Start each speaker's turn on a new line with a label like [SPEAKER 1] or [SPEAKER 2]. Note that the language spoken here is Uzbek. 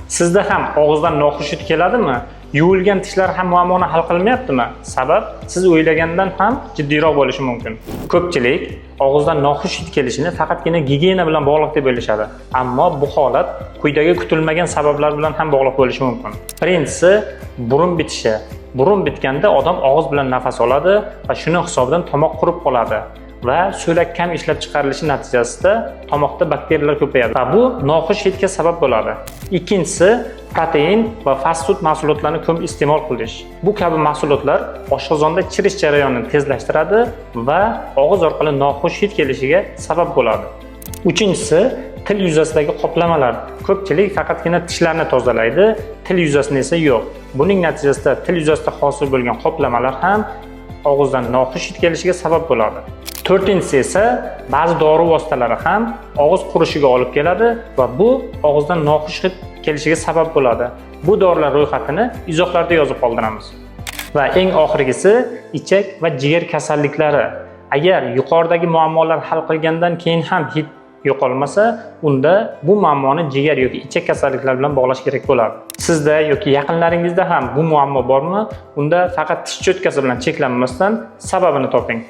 [SPEAKER 1] Sizda ham og'izdan noxush hid keladimi? Yuvilgan tishlar ham muammoni hal qilmayaptimi? Sabab siz o'ylagandan ham jiddiyroq bo'lishi mumkin. Ko'pchilik og'izdan noxush hid kelishini faqatgina gigiyena bilan bog'liq deb o'ylashadi. Ammo bu holat quyidagi kutilmagan sabablar bilan ham bog'liq bo'lishi mumkin. Birinchisi burun bitishi. Burun bitganda odam og'iz bilan nafas oladi va shuni hisobidan tomoq qurib qoladi. Va so'lak kam ishlab chiqarilishi natijasida tomoqda bakteriyalar ko'payadi va bu noxush hidga sabab bo'ladi. Ikkinchisi protein va fast food mahsulotlarini ko'p iste'mol qilish. Bu kabi mahsulotlar oshqozonda chirish jarayonini tezlashtiradi va og'iz orqali noxush hid kelishiga sabab bo'ladi. Uchinchisi til yuzasidagi qoplamalar. Ko'pchilik faqatgina tishlarni tozalaydi, til yuzasini esa yo'q. Buning natijasida til yuzasida hosil bo'lgan qoplamalar ham og'izdan noxush hid kelishiga sabab bo'ladi. To'rtinchisi esa ba'zi dori vositalari ham og'iz qurishiga olib keladi va bu og'izdan noxush hid kelishiga sabab bo'ladi. Bu dorilar ro'yxatini izohlarda yozib qoldiramiz. Va eng oxirgisi ichak va jigar kasalliklari. Agar yuqoridagi muammolar hal qilgandan keyin ham hid yo'qolmasa, unda bu muammoni jigar yoki ichak kasalliklari bilan bog'lash kerak bo'ladi. Sizda yoki yaqinlaringizda ham bu muammo bormi? Unda faqat tish cho'tkasi bilan cheklanmasdan sababini toping.